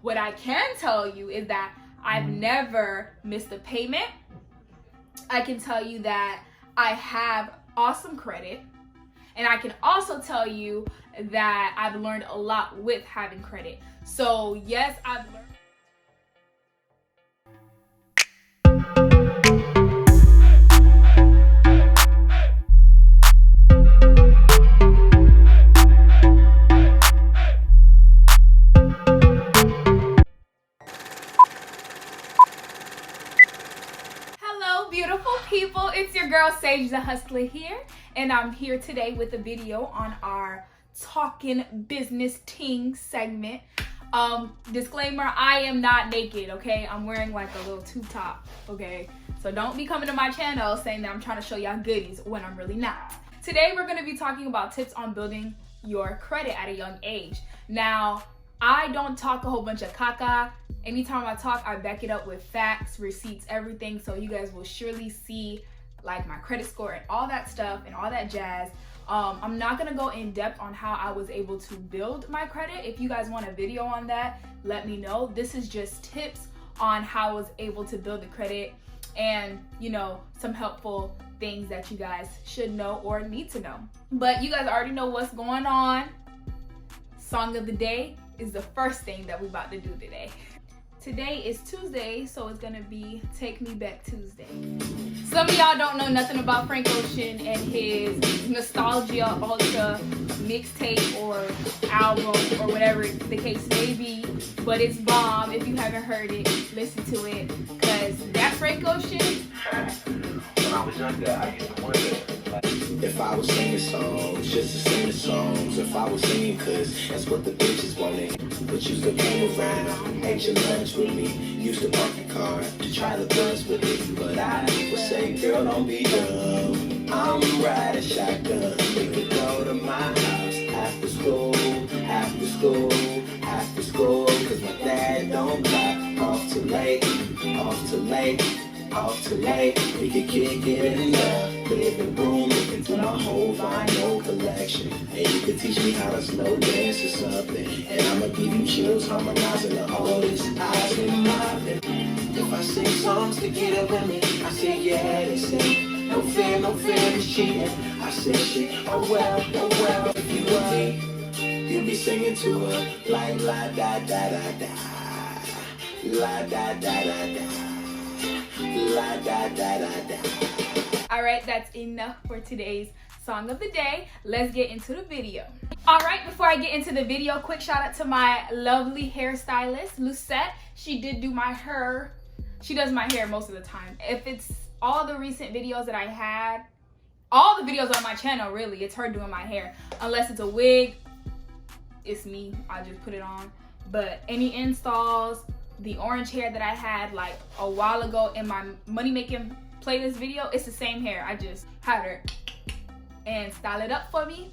What I can tell you is that I've never missed a payment. I can tell you that I have awesome credit. And I can also tell you that I've learned a lot with having credit. So yes, I've learned. Hello, beautiful people. It's your girl SageTheHustla here, and I'm here today with a video on our Talking Business Ting segment. Disclaimer, I am not naked, okay? I'm wearing like a little tube top, okay? So don't be coming to my channel saying that I'm trying to show y'all goodies when I'm really not. Today we're gonna be talking about tips on building your credit at a young age. Now, I don't talk a whole bunch of caca. Anytime I talk, I back it up with facts, receipts, everything. So you guys will surely see like my credit score and all that stuff and all that jazz. I'm not gonna go in depth on how I was able to build my credit. If you guys want a video on that, let me know. This is just tips on how I was able to build the credit and, you know, some helpful things that you guys should know or need to know. But you guys already know what's going on. Song of the day is the first thing that we're about to do today. Today is Tuesday, so it's gonna be Take Me Back Tuesday. Some of y'all don't know nothing about Frank Ocean and his Nostalgia Ultra mixtape or album or whatever the case may be, but it's bomb. If you haven't heard it, listen to it, because that's Frank Ocean. When I was younger, I used to wonder, if I was singing songs, just to sing the songs. If I was singing, cause that's what the bitches wanted. But you still came around, ate your lunch with me. Used to park the car to try to buzz with me. But I would say, girl, don't be dumb. I'm riding shotgun. We could go to my house after school, after school, after school. Cause my dad don't clock off too late, off too late. Off too late, we could kick it in the living room, looking through my whole vinyl collection. And you could teach me how to slow dance or something. And I'ma give you chills, harmonizing the oldest eyes in my bed. If I sing songs to get up with me, I say yeah, they say no fear, it's cheating. I say shit, oh well, if you were me, you'd be singing to her like la da da da da, la da da da da. La, da, da, da, da. All right, that's enough for today's song of the day. Let's get into the video. All right, before I get into the video, quick shout out to my lovely hairstylist, Lucette. She did do my hair. She does my hair most of the time. If it's all the recent videos that I had, all the videos on my channel, really, it's her doing my hair. Unless it's a wig, it's me. I just put it on. But any installs, the orange hair that I had like a while ago in my money making playlist video, it's the same hair. I just had her and style it up for me,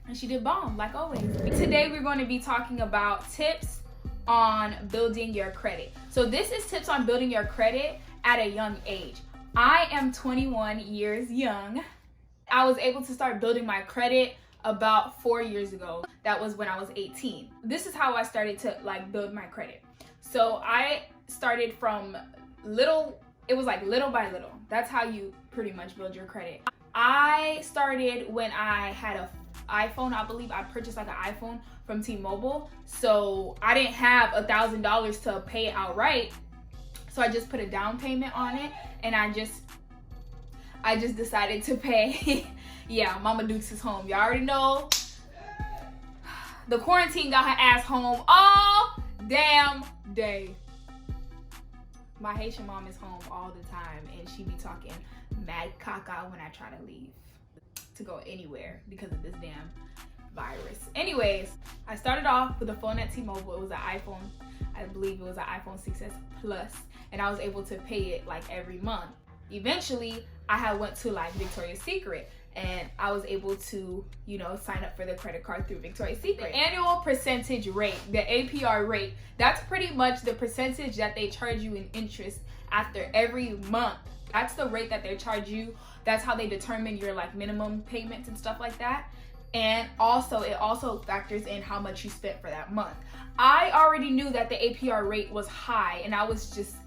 and she did bomb like always. Today we're going to be talking about tips on building your credit. So this is tips on building your credit at a young age. I am 21 years young. I was able to start building my credit about 4 years ago. That was when I was 18. This is how I started to like build my credit. So I started from little, it was like little by little. That's how you pretty much build your credit. I started when I had an iPhone. I believe I purchased like an iPhone from T-Mobile. So I didn't have $1,000 to pay outright. So I just put a down payment on it, and I just decided to pay. Yeah, Mama Dukes is home. Y'all already know. The quarantine got her ass home all damn day. My Haitian mom is home all the time, and she be talking mad caca when I try to leave to go anywhere because of this damn virus. Anyways, I started off with a phone at T-Mobile. It was an iPhone. I believe it was an iPhone 6s Plus, and I was able to pay it like every month. Eventually, I had went to like Victoria's Secret, and I was able to, you know, sign up for the credit card through Victoria's Secret. The annual percentage rate, the APR rate, that's pretty much the percentage that they charge you in interest after every month. That's the rate that they charge you. That's how they determine your like minimum payments and stuff like that. And also, it also factors in how much you spent for that month. I already knew that the APR rate was high, and I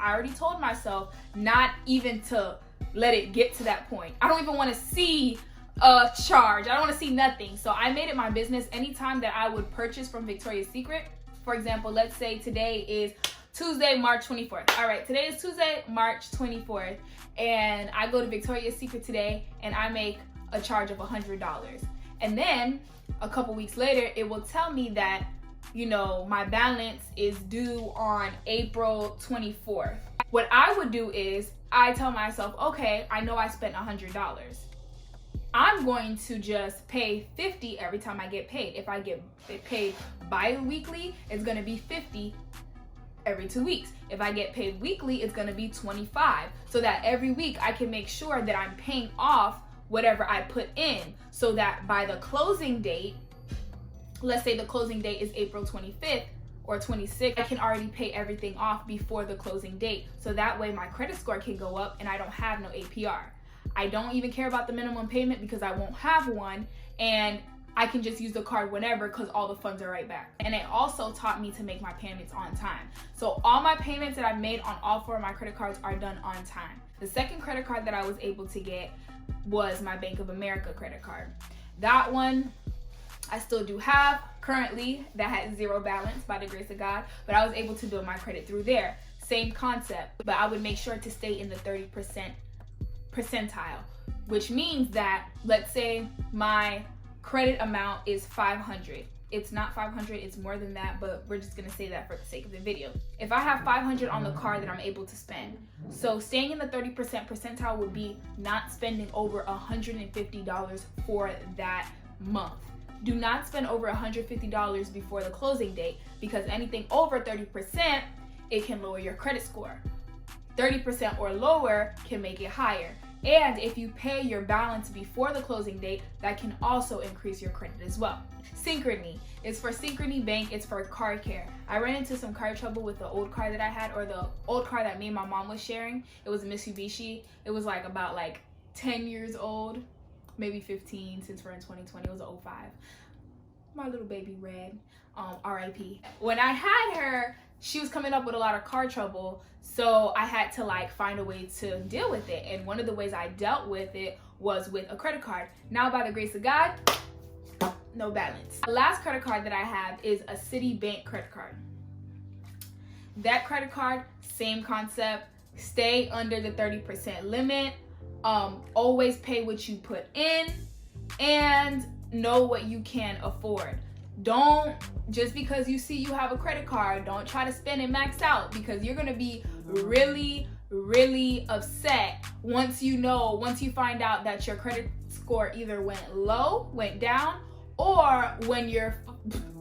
already told myself not even to let it get to that point. I don't even want to see a charge. I don't want to see nothing. So I made it my business anytime that I would purchase from Victoria's Secret. For example, let's say today is Tuesday, March 24th. All right, today is Tuesday, March 24th, and I go to Victoria's Secret today and I make a charge of $100. And then a couple weeks later, it will tell me that, you know, my balance is due on April 24th. What I would do is I tell myself, okay, I know I spent $100. I'm going to just pay $50 every time I get paid. If I get paid bi-weekly, it's going to be $50 every 2 weeks. If I get paid weekly, it's going to be $25. So that every week I can make sure that I'm paying off whatever I put in, so that by the closing date, let's say the closing date is April 25th or 26th, I can already pay everything off before the closing date. So that way my credit score can go up and I don't have no APR. I don't even care about the minimum payment because I won't have one, and I can just use the card whenever because all the funds are right back. And it also taught me to make my payments on time. So all my payments that I've made on all 4 of my credit cards are done on time. The second credit card that I was able to get was my Bank of America credit card. That one I still do have currently, that had 0 balance by the grace of God, but I was able to build my credit through there. Same concept, but I would make sure to stay in the 30% percentile, which means that, let's say my credit amount is 500. It's not 500, it's more than that, but we're just gonna say that for the sake of the video. If I have 500 on the card that I'm able to spend, so staying in the 30% percentile would be not spending over $150 for that month. Do not spend over $150 before the closing date, because anything over 30%, it can lower your credit score. 30% or lower can make it higher. And if you pay your balance before the closing date, that can also increase your credit as well. Synchrony. It's for Synchrony Bank. It's for car care. I ran into some car trouble with the old car that I had, or the old car that me and my mom was sharing. It was a Mitsubishi. It was about 10 years old, maybe 15 since we're in 2020. It was a 05. My little baby Red, RIP. When I had her, she was coming up with a lot of car trouble, so I had to find a way to deal with it. And one of the ways I dealt with it was with a credit card. Now, by the grace of God, no balance. The last credit card that I have is a Citibank credit card. That credit card, same concept, stay under the 30% limit, always pay what you put in, and know what you can afford. Don't, just because you see you have a credit card, don't try to spend it max out, because you're gonna be really, really upset once you find out that your credit score either went down, or when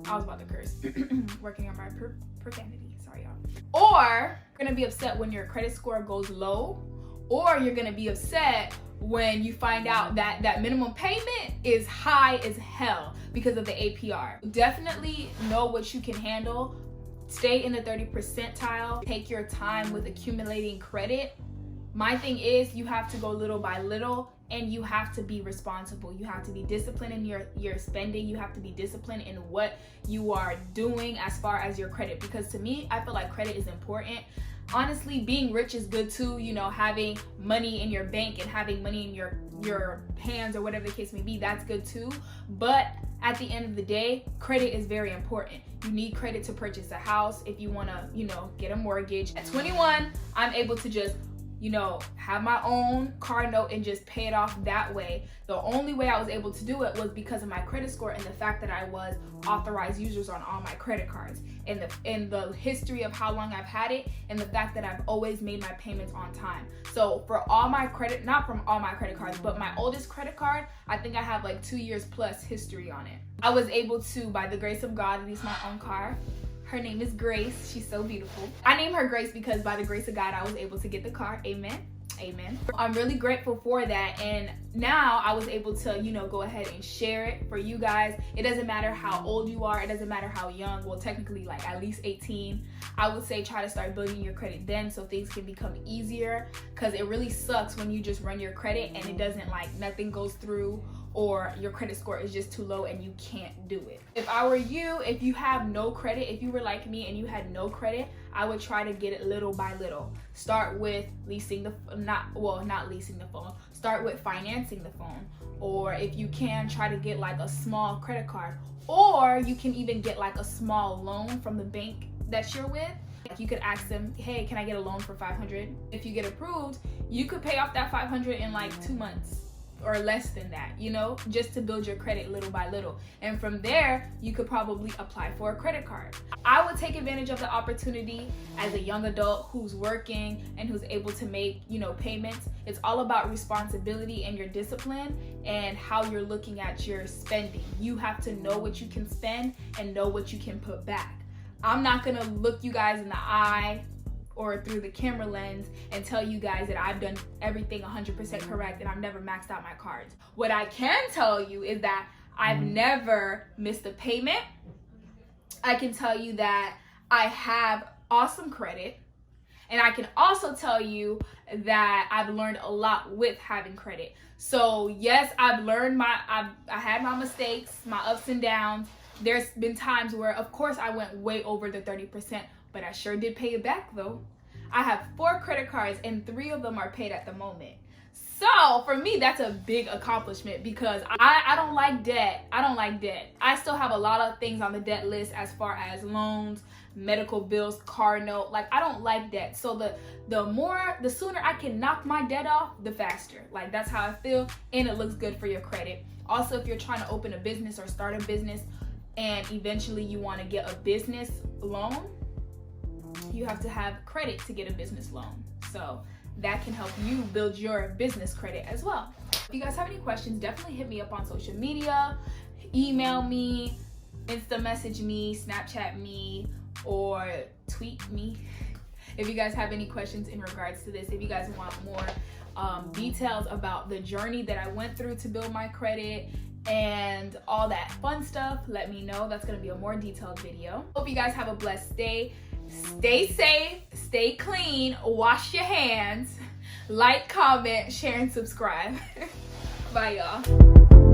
I was about to curse, working on my profanity, sorry y'all. Or you're gonna be upset when your credit score goes low, or you're gonna be upset when you find out that that minimum payment is high as hell because of the APR. Definitely know what you can handle. Stay in the 30 percentile. Take your time with accumulating credit. My thing is, you have to go little by little, and you have to be responsible. You have to be disciplined in your spending. You have to be disciplined in what you are doing as far as your credit, because to me, I feel like credit is important. Honestly, being rich is good too, having money in your bank and having money in your hands, or whatever the case may be, that's good too. But at the end of the day, credit is very important. You need credit to purchase a house, if you want to, get a mortgage. At 21, I'm able to just have my own car note and just pay it off that way. The only way I was able to do it was because of my credit score and the fact that I was authorized users on all my credit cards, and the history of how long I've had it, and the fact that I've always made my payments on time. So for all my credit, not from all my credit cards, but my oldest credit card, I think I have 2 years plus history on it. I was able to, by the grace of God, lease my own car. Her name is Grace. She's so beautiful. I named her Grace because by the grace of God, I was able to get the car. Amen. Amen. I'm really grateful for that. And now I was able to, go ahead and share it for you guys. It doesn't matter how old you are. It doesn't matter how young. Well, technically at least 18. I would say try to start building your credit then, so things can become easier, because it really sucks when you just run your credit and it doesn't nothing goes through, or your credit score is just too low and you can't do it. If I were you, if you have no credit, if you were like me and you had no credit, I would try to get it little by little. Start with leasing the, not leasing the phone, start with financing the phone. Or if you can, try to get like a small credit card. Or you can even get like a small loan from the bank that you're with. You could ask them, hey, can I get a loan for $500? If you get approved, you could pay off that $500 in like 2 months or less than that, you know, just to build your credit little by little. And from there, you could probably apply for a credit card. I would take advantage of the opportunity as a young adult who's working and who's able to make, you know, payments. It's all about responsibility and your discipline and how you're looking at your spending. You have to know what you can spend and know what you can put back. I'm not gonna look you guys in the eye or through the camera lens and tell you guys that I've done everything 100% correct and I've never maxed out my cards. What I can tell you is that I've never missed a payment. I can tell you that I have awesome credit. And I can also tell you that I've learned a lot with having credit. So yes, I've learned I had my mistakes, my ups and downs. There's been times where, of course, I went way over the 30%, but I sure did pay it back though. I have 4 credit cards and 3 of them are paid at the moment. So for me, that's a big accomplishment because I don't like debt. I don't like debt. I still have a lot of things on the debt list as far as loans, medical bills, car note. Like, I don't like debt. So the sooner I can knock my debt off, the faster. Like, that's how I feel, and it looks good for your credit. Also, if you're trying to open a business or start a business and eventually you want to get a business loan, you have to have credit to get a business loan. So that can help you build your business credit as well. If you guys have any questions, definitely hit me up on social media, email me, Insta message me, Snapchat me, or tweet me. If you guys have any questions in regards to this, if you guys want more details about the journey that I went through to build my credit and all that fun stuff, let me know. That's gonna be a more detailed video. Hope you guys have a blessed day. Stay safe, stay clean, wash your hands, like, comment, share, and subscribe. Bye, y'all.